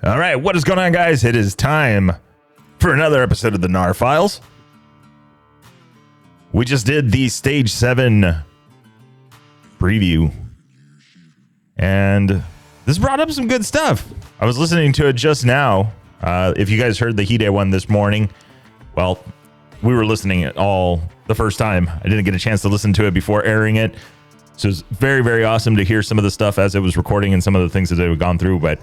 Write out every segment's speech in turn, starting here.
All right, what is going on, guys? It is time for another episode of the Gnar Files. We just did the Stage 7 preview, and this brought up some good stuff. I was listening to it just now. If you guys heard the Hide one this morning, well, we were listening it all the first time. I didn't get a chance to listen to it before airing it, so it's very, very awesome to hear some of the stuff as it was recording and some of the things that they've gone through, but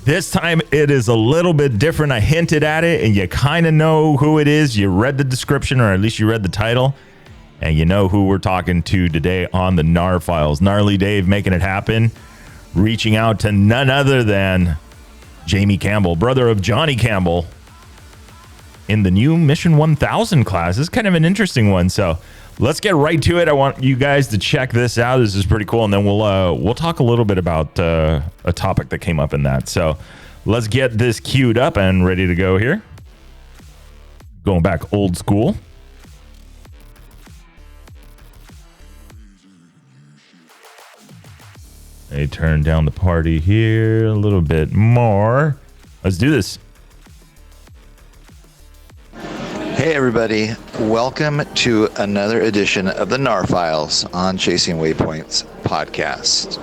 this time it is a little bit different. I hinted at it, and you kind of know who it is. You read the description, or at least you read the title, and you know who we're talking to today on the Gnar Files. Gnarly Dave making it happen, reaching out to none other than Jamie Campbell, brother of Johnny Campbell, in the new Mission 1000 class. This is kind of an interesting one, so let's get right to it. I want you guys to check this out. This is pretty cool, and then we'll talk a little bit about a topic that came up in that. So let's get this queued up and ready to go here. Going back old school. They turn down the party here a little bit more. Let's do this. Hey everybody, welcome to another edition of the Gnar Files on Chasing Waypoints podcast.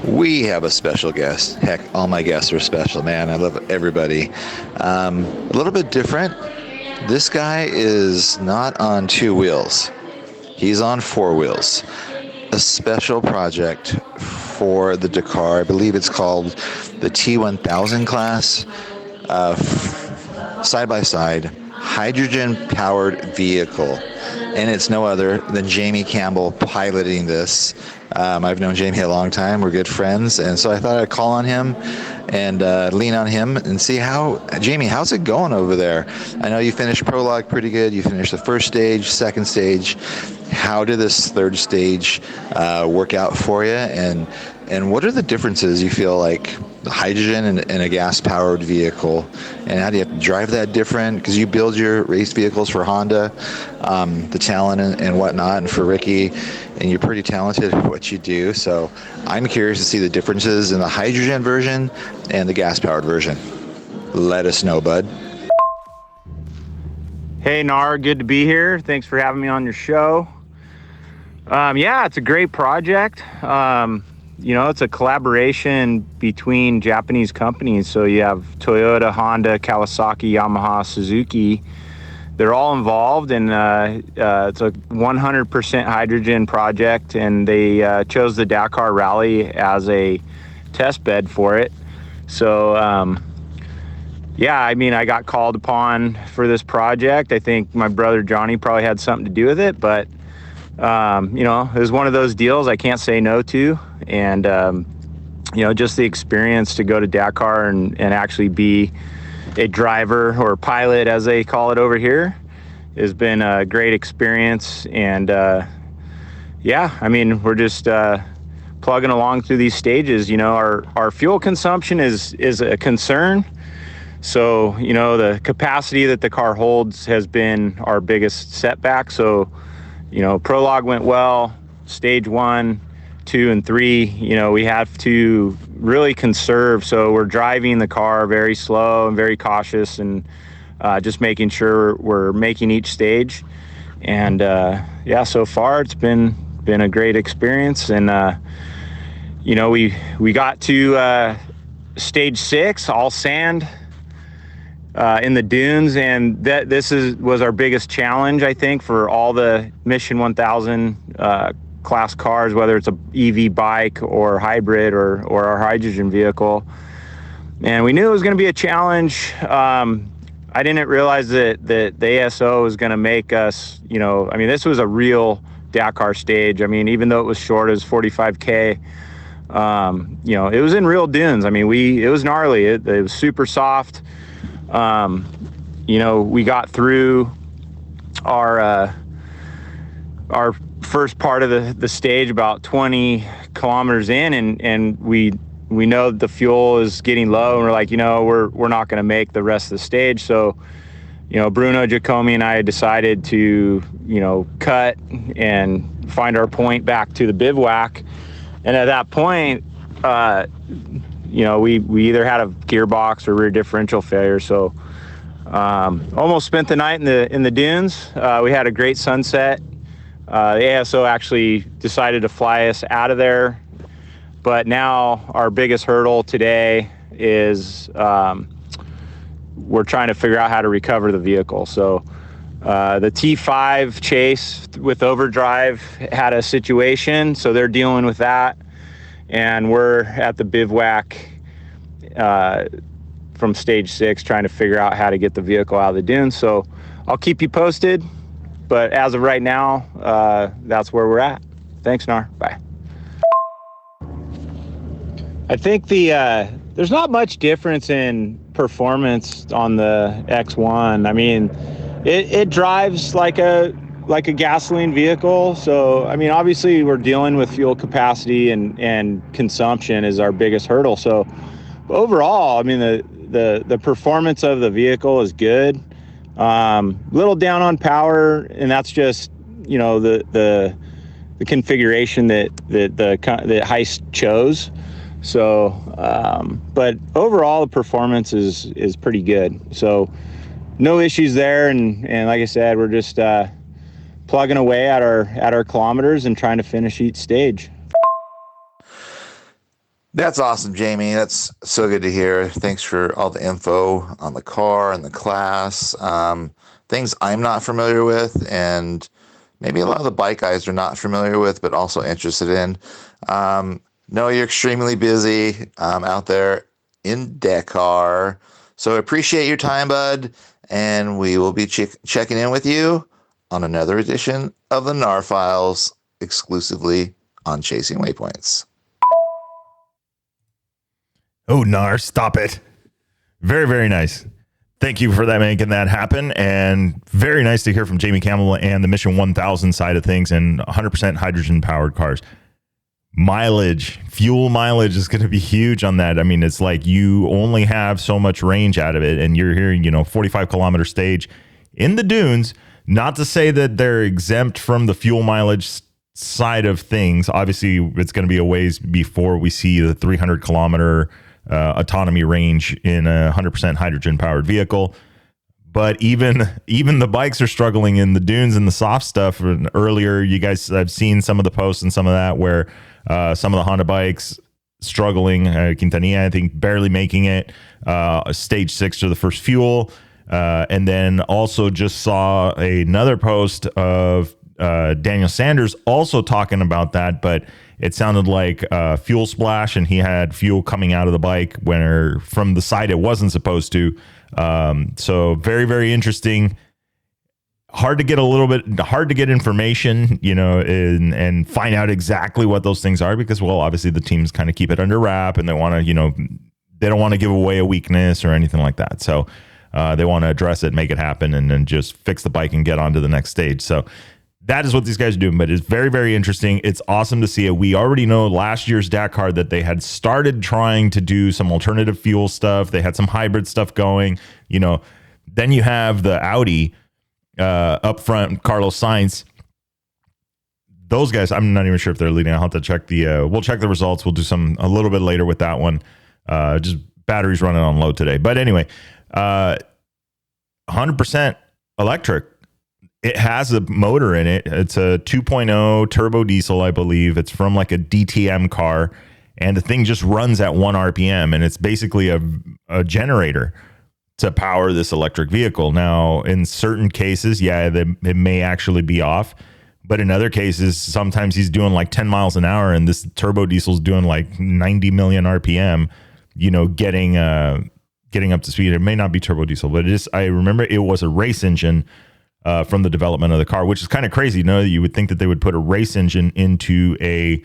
We have a special guest. Heck, all my guests are special, man. I love everybody. A little bit different. This guy is not on two wheels. He's on four wheels. A special project for the Dakar. I believe it's called the T1000 class. Side-by-side. Hydrogen-powered vehicle, and it's no other than Jamie Campbell piloting this. I've known Jamie a long time. We're good friends, and so I thought I'd call on him and lean on him and see Jamie, how's it going over there? I know you finished prologue pretty good. You finished the first stage, second stage. How did this third stage work out for you? And what are the differences you feel like the hydrogen and a gas-powered vehicle, and how do you have to drive that different? Because you build your race vehicles for Honda, the Talon and whatnot, and for Ricky, and you're pretty talented at what you do. So I'm curious to see the differences in the hydrogen version and the gas-powered version. Let us know, bud. Hey, Gnar, good to be here. Thanks for having me on your show. Yeah, it's a great project. It's a collaboration between Japanese companies. So you have Toyota, Honda, Kawasaki, Yamaha, Suzuki. They're all involved, and it's a 100% hydrogen project, and they chose the Dakar Rally as a test bed for it. So, I got called upon for this project. I think my brother Johnny probably had something to do with it, but it was one of those deals I can't say no to. And, just the experience to go to Dakar and actually be a driver or pilot, as they call it over here, has been a great experience. And, we're just plugging along through these stages. Our fuel consumption is a concern. So, the capacity that the car holds has been our biggest setback. So, prologue went well. Stage 1, 2, and 3, we have to really conserve. So we're driving the car very slow and very cautious, and just making sure we're making each stage. And so far it's been a great experience. And we got to stage 6, all sand. In the dunes, and this was our biggest challenge, I think, for all the Mission 1000 class cars, whether it's a EV bike or hybrid or our hydrogen vehicle. And we knew it was going to be a challenge. I didn't realize that the ASO was going to make us, this was a real Dakar stage. Even though it was short, it was 45K. It was in real dunes. It was gnarly. It was super soft. We got through our first part of the stage about 20 kilometers in, and we know that the fuel is getting low, and we're like, we're not going to make the rest of the stage. So, Bruno, Jacomi, and I decided to, cut and find our point back to the bivouac. And at that point, we either had a gearbox or rear differential failure. So almost spent the night in the dunes. We had a great sunset. The ASO actually decided to fly us out of there. But now our biggest hurdle today is we're trying to figure out how to recover the vehicle. So the T5 chase with overdrive had a situation, so they're dealing with that. And we're at the bivouac from stage 6 trying to figure out how to get the vehicle out of the dunes. So I'll keep you posted, but as of right now, that's where we're at. Thanks, Gnar. Bye. I think there's not much difference in performance on the X1. I mean, it drives like a gasoline vehicle. So, I mean, obviously we're dealing with fuel capacity and consumption is our biggest hurdle. So overall, I mean, the performance of the vehicle is good. Little down on power, and that's just, the configuration that Heist chose. So, but overall the performance is pretty good. So no issues there. And like I said, we're just, plugging away at our kilometers and trying to finish each stage. That's awesome, Jamie. That's so good to hear. Thanks for all the info on the car and the class. Things I'm not familiar with, and maybe a lot of the bike guys are not familiar with, but also interested in. Know you're extremely busy out there in Dakar. So appreciate your time, bud. And we will be checking in with you on another edition of the Gnar Files, exclusively on Chasing Waypoints. Oh, Gnar, stop it. Very, very nice. Thank you for that, making that happen. And very nice to hear from Jamie Campbell and the Mission 1000 side of things and 100% hydrogen powered cars. Fuel mileage is going to be huge on that. I mean, it's like you only have so much range out of it, and you're hearing, 45-kilometer stage in the dunes. Not to say that they're exempt from the fuel mileage side of things. Obviously, it's going to be a ways before we see the 300-kilometer autonomy range in a 100% hydrogen-powered vehicle. But even the bikes are struggling in the dunes and the soft stuff. And earlier, you guys have seen some of the posts and some of that where some of the Honda bikes struggling. Quintanilla, I think, barely making it. Stage 6 to the first fuel. And then also just saw another post of Daniel Sanders also talking about that, but it sounded like fuel splash, and he had fuel coming out of the bike from the side it wasn't supposed to. So very, very interesting. Hard to get information, and find out exactly what those things are because, well, obviously the teams kind of keep it under wrap and they want to, they don't want to give away a weakness or anything like that. So they want to address it, make it happen, and then just fix the bike and get on to the next stage. So that is what these guys are doing, but it's very, very interesting. It's awesome to see it. We already know last year's Dakar that they had started trying to do some alternative fuel stuff. They had some hybrid stuff going, Then you have the Audi up front, Carlos Sainz. Those guys, I'm not even sure if they're leading. I'll have to check we'll check the results. We'll do some a little bit later with that one. Just batteries running on low today. But anyway, 100% electric. It has a motor in it. It's a 2.0 turbo diesel, I believe. It's from like a DTM car, and the thing just runs at 1 RPM, and it's basically a generator to power this electric vehicle. Now, in certain cases, it may actually be off, but in other cases, sometimes he's doing like 10 miles an hour, and this turbo diesel's doing like 90 million RPM, getting up to speed. It may not be turbo diesel, but I remember it was a race engine from the development of the car, which is kind of crazy. You would think that they would put a race engine into a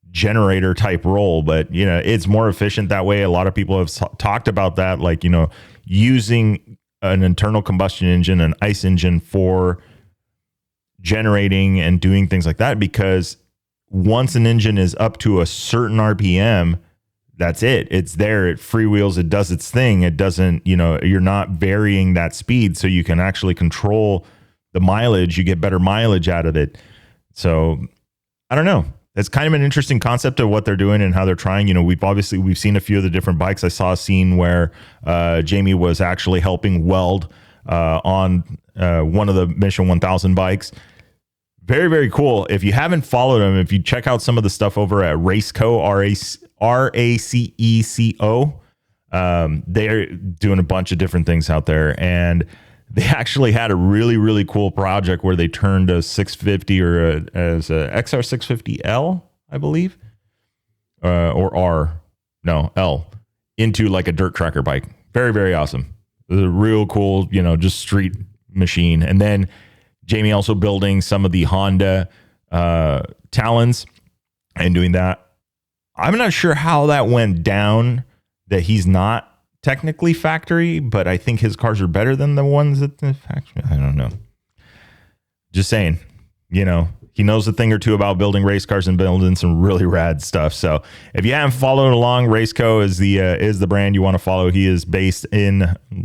generator type role, but it's more efficient that way. A lot of people have talked about that, like, using an internal combustion engine, an ICE engine for generating and doing things like that, because once an engine is up to a certain RPM, that's it. It's there. It freewheels. It does its thing. It doesn't, you're not varying that speed, so you can actually control the mileage. You get better mileage out of it. So I don't know. That's kind of an interesting concept of what they're doing and how they're trying. You know, we've seen a few of the different bikes. I saw a scene where Jamie was actually helping weld on one of the Mission 1000 bikes. Very, very cool. If you haven't followed them, if you check out some of the stuff over at Raceco, RACECO, they're doing a bunch of different things out there. And they actually had a really, really cool project where they turned a 650 or as a XR650L, I believe, or R, no, L, into like a dirt tracker bike. Very, very awesome. It was a real cool, you know, just street machine. And then Jamie also building some of the Honda Talons and doing that. I'm not sure how that went down, that he's not technically factory, but I think his cars are better than the ones at the factory. I don't know. Just saying, you know, he knows a thing or two about building race cars and building some really rad stuff. So if you haven't followed along, Raceco is the brand you want to follow. He is based in,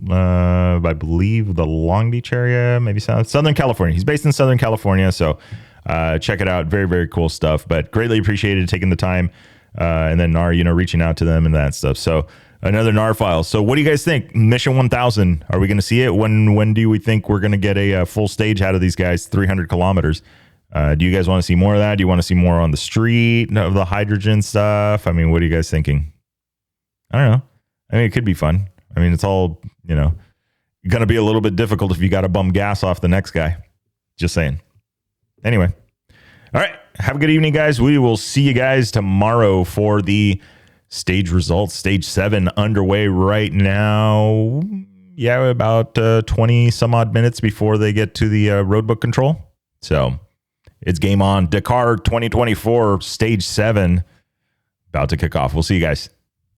I believe, the Long Beach area, maybe Southern California. He's based in Southern California. So check it out. Very, very cool stuff, but greatly appreciated taking the time. And then Gnar, you know, reaching out to them and that stuff. So another Gnar Files. So what do you guys think? Mission 1000, are we going to see it? When do we think we're going to get a full stage out of these guys, 300 kilometers? Do you guys want to see more of that? Do you want to see more on the street of the hydrogen stuff? I mean, what are you guys thinking? I don't know. I mean, it could be fun. I mean, it's all, you know, going to be a little bit difficult if you got to bum gas off the next guy. Just saying. Anyway. All right. Have a good evening, guys. We will see you guys tomorrow for the stage results. Stage 7 underway right now. Yeah, about 20 some odd minutes before they get to the roadbook control. So it's game on. Dakar 2024 stage 7 about to kick off. We'll see you guys.